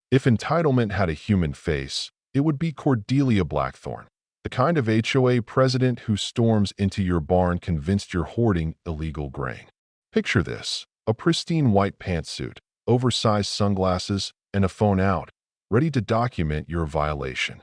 If entitlement had a human face, it would be Cordelia Blackthorne, the kind of HOA president who storms into your barn convinced you're hoarding illegal grain. Picture this: a pristine white pantsuit, oversized sunglasses, and a phone out, ready to document your violation.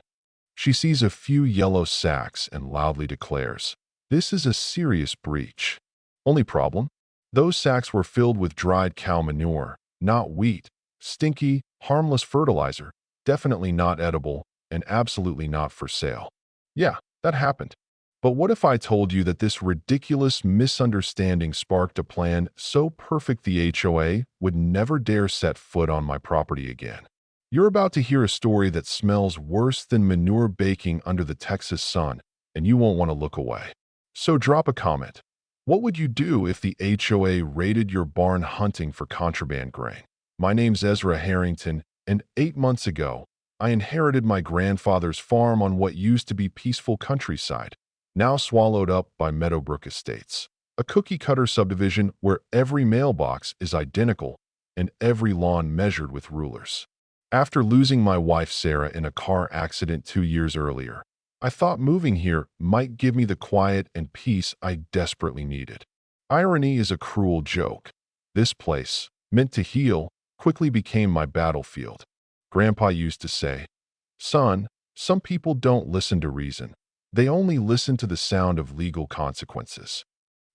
She sees a few yellow sacks and loudly declares, "This is a serious breach." Only problem? Those sacks were filled with dried cow manure, not wheat. Stinky, harmless fertilizer, definitely not edible, and absolutely not for sale. Yeah, that happened. But what if I told you that this ridiculous misunderstanding sparked a plan so perfect the HOA would never dare set foot on my property again? You're about to hear a story that smells worse than manure baking under the Texas sun, and you won't want to look away. So drop a comment. What would you do if the HOA raided your barn hunting for contraband grain? My name's Ezra Harrington, and 8 months ago, I inherited my grandfather's farm on what used to be peaceful countryside, now swallowed up by Meadowbrook Estates, a cookie-cutter subdivision where every mailbox is identical and every lawn measured with rulers. After losing my wife Sarah in a car accident 2 years earlier, I thought moving here might give me the quiet and peace I desperately needed. Irony is a cruel joke. This place, meant to heal, quickly became my battlefield. Grandpa used to say, "Son, some people don't listen to reason. They only listen to the sound of legal consequences."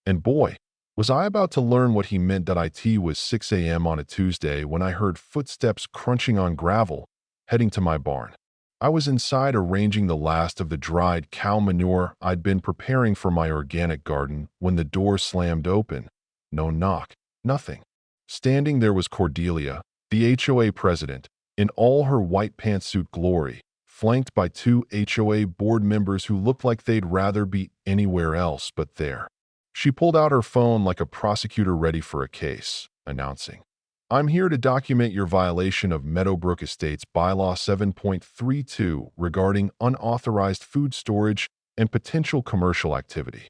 And boy, was I about to learn what he meant. It was 6 a.m. on a Tuesday when I heard footsteps crunching on gravel, heading to my barn. I was inside arranging the last of the dried cow manure I'd been preparing for my organic garden when the door slammed open. No knock, nothing. Standing there was Cordelia, the HOA president, in all her white pantsuit glory, flanked by 2 HOA board members who looked like they'd rather be anywhere else but there. She pulled out her phone like a prosecutor ready for a case, announcing, "I'm here to document your violation of Meadowbrook Estates Bylaw 7.32 regarding unauthorized food storage and potential commercial activity."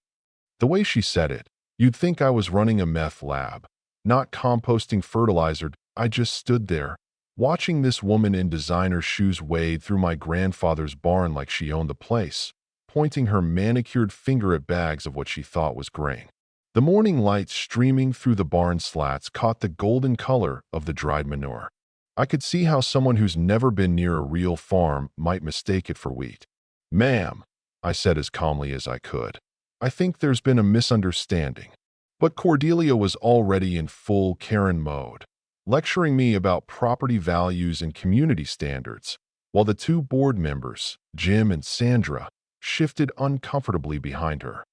The way she said it, you'd think I was running a meth lab, not composting fertilizer. I just stood there, watching this woman in designer shoes wade through my grandfather's barn like she owned the place, pointing her manicured finger at bags of what she thought was grain. The morning light streaming through the barn slats caught the golden color of the dried manure. I could see how someone who's never been near a real farm might mistake it for wheat. "Ma'am," I said as calmly as I could, "I think there's been a misunderstanding." But Cordelia was already in full Karen mode, lecturing me about property values and community standards, while the 2 board members, Jim and Sandra, shifted uncomfortably behind her.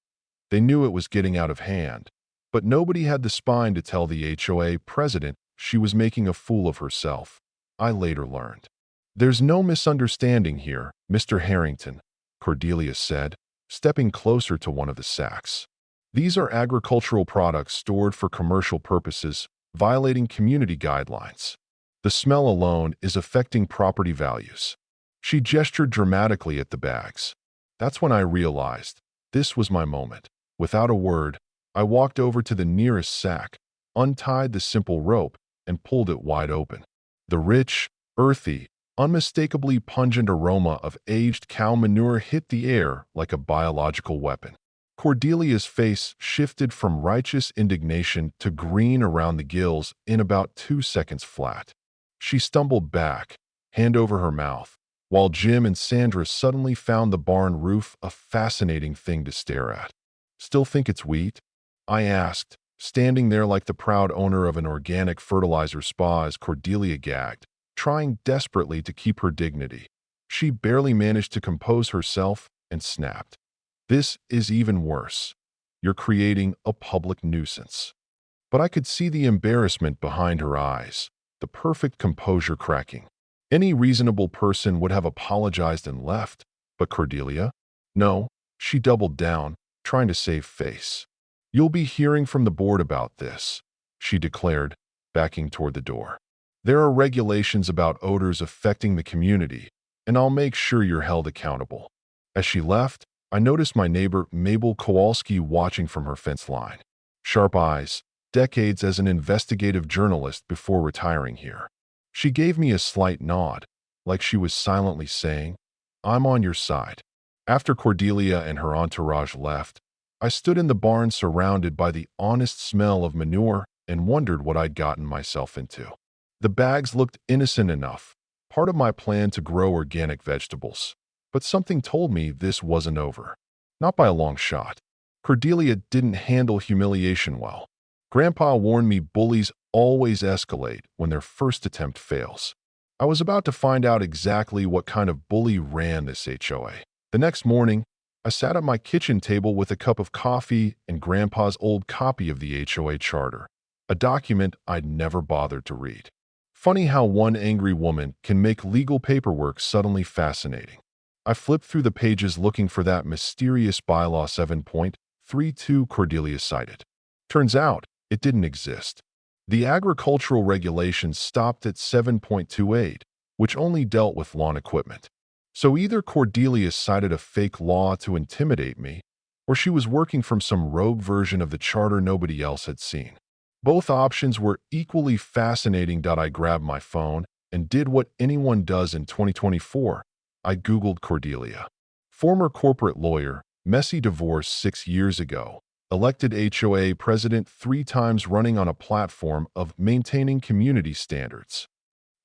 They knew it was getting out of hand, but nobody had the spine to tell the HOA president she was making a fool of herself. I later learned. "There's no misunderstanding here, Mr. Harrington," Cordelia said, stepping closer to one of the sacks. "These are agricultural products stored for commercial purposes, violating community guidelines. The smell alone is affecting property values." She gestured dramatically at the bags. That's when I realized this was my moment. Without a word, I walked over to the nearest sack, untied the simple rope, and pulled it wide open. The rich, earthy, unmistakably pungent aroma of aged cow manure hit the air like a biological weapon. Cordelia's face shifted from righteous indignation to green around the gills in about 2 seconds flat. She stumbled back, hand over her mouth, while Jim and Sandra suddenly found the barn roof a fascinating thing to stare at. "Still think it's wheat?" I asked, standing there like the proud owner of an organic fertilizer spa as Cordelia gagged, trying desperately to keep her dignity. She barely managed to compose herself and snapped, "This is even worse. You're creating a public nuisance." But I could see the embarrassment behind her eyes, the perfect composure cracking. Any reasonable person would have apologized and left, but Cordelia? No, she doubled down, trying to save face. "You'll be hearing from the board about this," she declared, backing toward the door. "There are regulations about odors affecting the community, and I'll make sure you're held accountable." As she left, I noticed my neighbor Mabel Kowalski watching from her fence line. Sharp eyes, decades as an investigative journalist before retiring here. She gave me a slight nod, like she was silently saying, "I'm on your side." After Cordelia and her entourage left, I stood in the barn surrounded by the honest smell of manure and wondered what I'd gotten myself into. The bags looked innocent enough, part of my plan to grow organic vegetables. But something told me this wasn't over. Not by a long shot. Cordelia didn't handle humiliation well. Grandpa warned me bullies always escalate when their first attempt fails. I was about to find out exactly what kind of bully ran this HOA. The next morning, I sat at my kitchen table with a cup of coffee and Grandpa's old copy of the HOA charter, a document I'd never bothered to read. Funny how one angry woman can make legal paperwork suddenly fascinating. I flipped through the pages looking for that mysterious bylaw 7.32 Cordelia cited. Turns out, it didn't exist. The agricultural regulations stopped at 7.28, which only dealt with lawn equipment. So either Cordelia cited a fake law to intimidate me, or she was working from some rogue version of the charter nobody else had seen. Both options were equally fascinating. I grabbed my phone and did what anyone does in 2024. I Googled Cordelia. Former corporate lawyer, messy divorce 6 years ago, elected HOA president 3 times running on a platform of maintaining community standards.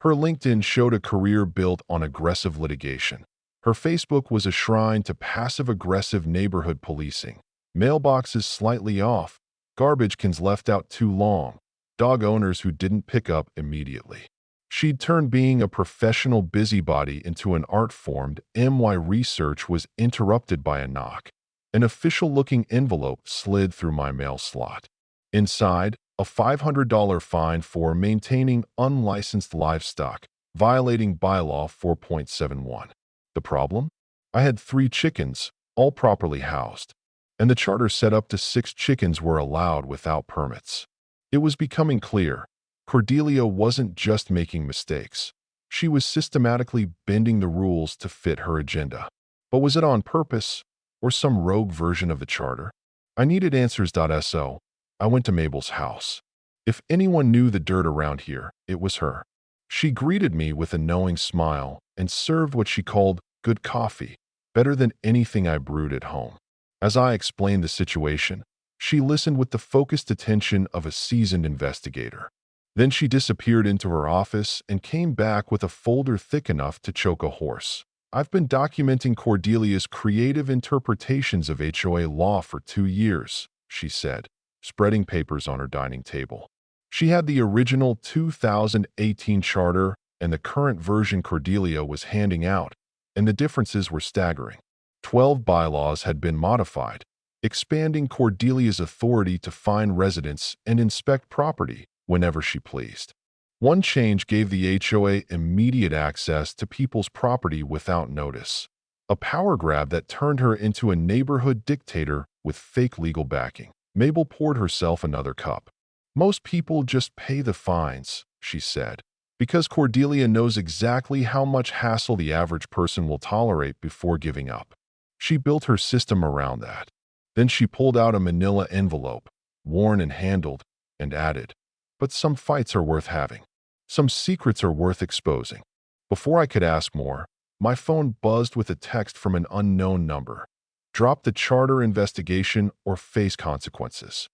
Her LinkedIn showed a career built on aggressive litigation. Her Facebook was a shrine to passive-aggressive neighborhood policing. Mailboxes slightly off, garbage cans left out too long, dog owners who didn't pick up immediately. She'd turned being a professional busybody into an art form. My research was interrupted by a knock. An official-looking envelope slid through my mail slot. Inside, a $500 fine for maintaining unlicensed livestock, violating bylaw 4.71. The problem? I had 3 chickens, all properly housed, and the charter said up to 6 chickens were allowed without permits. It was becoming clear. Cordelia wasn't just making mistakes. She was systematically bending the rules to fit her agenda. But was it on purpose, or some rogue version of the charter? I needed answers. So I went to Mabel's house. If anyone knew the dirt around here, it was her. She greeted me with a knowing smile and served what she called good coffee, better than anything I brewed at home. As I explained the situation, she listened with the focused attention of a seasoned investigator. Then she disappeared into her office and came back with a folder thick enough to choke a horse. "I've been documenting Cordelia's creative interpretations of HOA law for 2 years, she said, spreading papers on her dining table. She had the original 2018 charter and the current version Cordelia was handing out, and the differences were staggering. 12 bylaws had been modified, expanding Cordelia's authority to fine residents and inspect property whenever she pleased. One change gave the HOA immediate access to people's property without notice, a power grab that turned her into a neighborhood dictator with fake legal backing. Mabel poured herself another cup. "Most people just pay the fines," she said, because Cordelia knows exactly how much hassle the average person will tolerate before giving up. She built her system around that. Then she pulled out a manila envelope, worn and handled, and added, "But some fights are worth having. Some secrets are worth exposing." Before I could ask more, my phone buzzed with a text from an unknown number. "Drop the charter investigation or face consequences."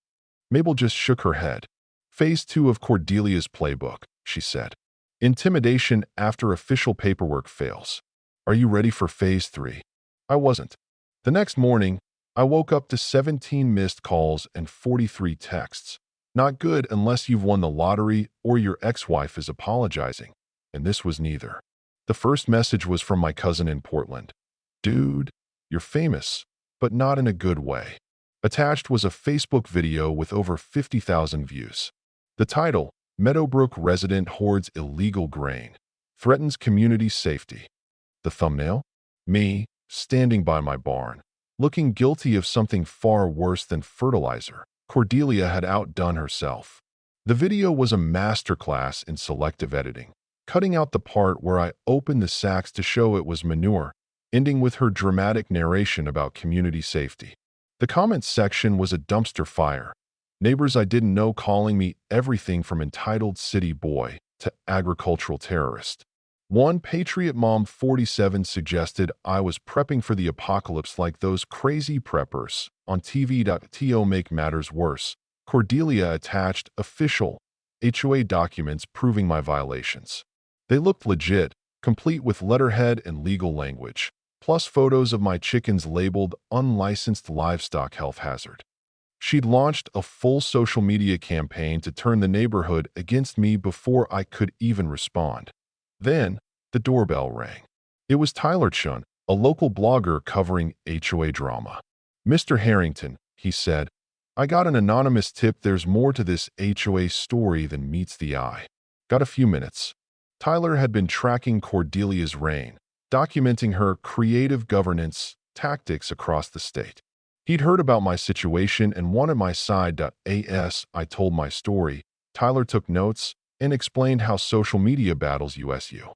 Mabel just shook her head. "Phase 2 of Cordelia's playbook," she said. "Intimidation after official paperwork fails. Are you ready for Phase 3? I wasn't. The next morning, I woke up to 17 missed calls and 43 texts. Not good unless you've won the lottery or your ex-wife is apologizing. And this was neither. The first message was from my cousin in Portland. "Dude, you're famous, but not in a good way." Attached was a Facebook video with over 50,000 views. The title, "Meadowbrook Resident Hoards Illegal Grain, Threatens Community Safety." The thumbnail? Me, standing by my barn, looking guilty of something far worse than fertilizer. Cordelia had outdone herself. The video was a masterclass in selective editing, cutting out the part where I opened the sacks to show it was manure, ending with her dramatic narration about community safety. The comments section was a dumpster fire. Neighbors I didn't know calling me everything from entitled city boy to agricultural terrorist. One Patriot Mom 47 suggested I was prepping for the apocalypse like those crazy preppers on TV. To make matters worse, Cordelia attached official HOA documents proving my violations. They looked legit, complete with letterhead and legal language, plus photos of my chickens labeled unlicensed livestock health hazard. She'd launched a full social media campaign to turn the neighborhood against me before I could even respond. Then, the doorbell rang. It was Tyler Chun, a local blogger covering HOA drama. "Mr. Harrington," he said, "I got an anonymous tip there's more to this HOA story than meets the eye. Got a few minutes?" Tyler had been tracking Cordelia's reign, documenting her creative governance tactics across the state. He'd heard about my situation and wanted my side. As I told my story, Tyler took notes and explained how social media battles USU